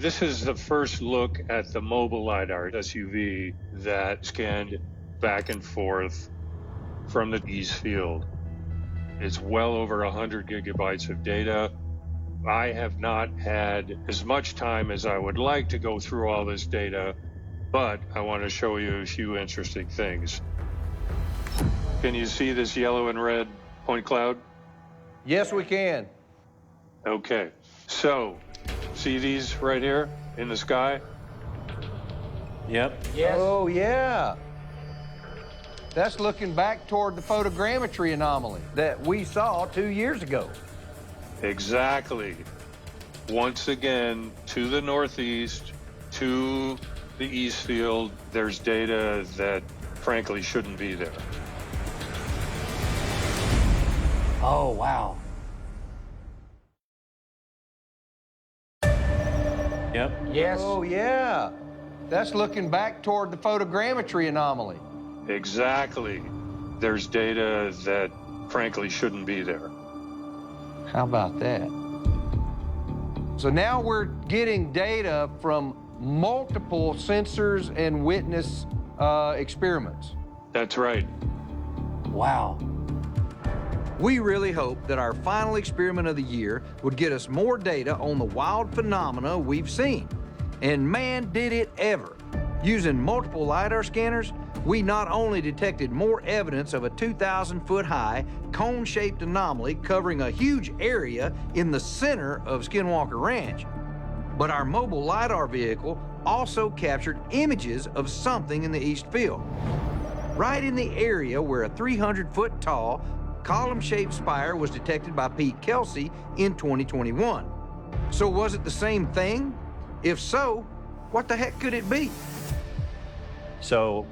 This is the first look at the mobile lidar SUV that scanned back and forth from the east field. It's well over 100 gigabytes of data. I have not had as much time as I would like to go through all this data, but I want to show you a few interesting things. Can you see this yellow and red point cloud? Yes, we can. Okay, so see these right here in the sky? Yep. Yes. Oh, yeah. That's looking back toward the photogrammetry anomaly that we saw 2 years ago. Exactly. Once again, to the northeast, to the east field, there's data that frankly shouldn't be there. Oh, wow. Yep. Yes. Oh, yeah. That's looking back toward the photogrammetry anomaly. Exactly. There's data that frankly shouldn't be there. How about that? So now we're getting data from multiple sensors and witness experiments. That's right. Wow. We really hope that our final experiment of the year would get us more data on the wild phenomena we've seen. And man, did it ever. Using multiple lidar scanners, we not only detected more evidence of a 2,000-foot high, cone-shaped anomaly covering a huge area in the center of Skinwalker Ranch, but our mobile lidar vehicle also captured images of something in the east field, right in the area where a 300-foot tall, column-shaped spire was detected by Pete Kelsey in 2021. So was it the same thing? If so, what the heck could it be? So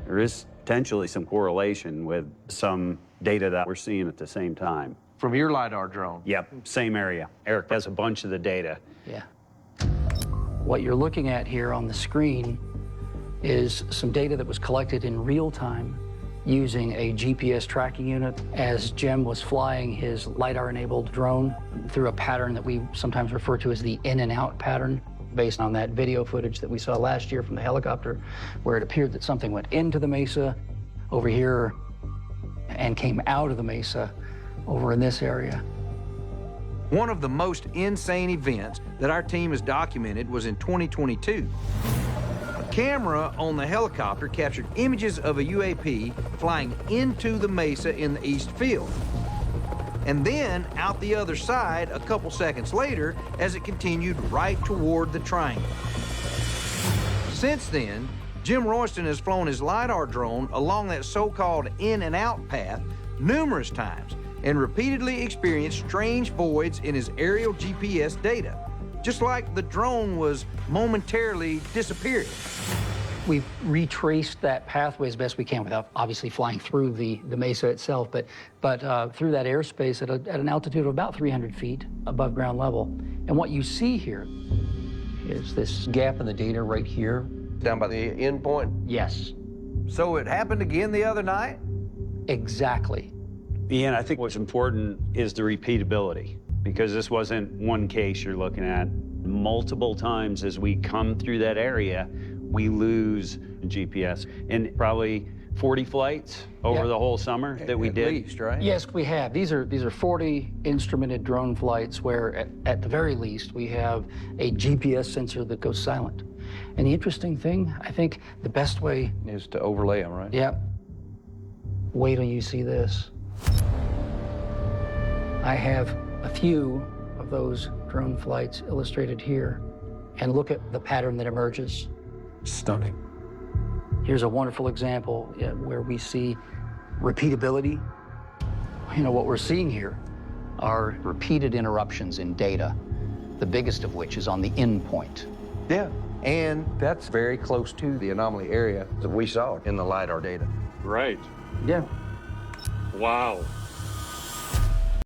there is potentially some correlation with some data that we're seeing at the same time. From your lidar drone? Yep, same area. Eric has a bunch of the data. Yeah. What you're looking at here on the screen is some data that was collected in real time using a GPS tracking unit as Jim was flying his lidar-enabled drone through a pattern that we sometimes refer to as the in and out pattern, based on that video footage that we saw last year from the helicopter, where it appeared that something went into the mesa over here and came out of the mesa over in this area. One of the most insane events that our team has documented was in 2022. A camera on the helicopter captured images of a UAP flying into the mesa in the east field, and then out the other side a couple seconds later as it continued right toward the triangle. Since then, Jim Royston has flown his lidar drone along that so-called in and out path numerous times and repeatedly experienced strange voids in his aerial GPS data, just like the drone was momentarily disappearing. We've retraced that pathway as best we can without obviously flying through the mesa itself, but through that airspace at an altitude of about 300 feet above ground level. And what you see here is this gap in the data right here. Down by the end point? Yes. So it happened again the other night? Exactly. Ian, I think what's important is the repeatability, because this wasn't one case you're looking at. Multiple times as we come through that area, we lose GPS. And probably 40 flights over the whole summer that we did. At least, right? Yes, we have. These are 40 instrumented drone flights where, at the very least, we have a GPS sensor that goes silent. And the interesting thing, I think the best way Is to overlay them, right? Yep. Wait till you see this. I have a few of those drone flights illustrated here, and look at the pattern that emerges. Stunning. Here's a wonderful example where we see repeatability. You know, what we're seeing here are repeated interruptions in data, the biggest of which is on the end point. Yeah, and that's very close to the anomaly area that we saw in the lidar data. Right. Yeah. Wow.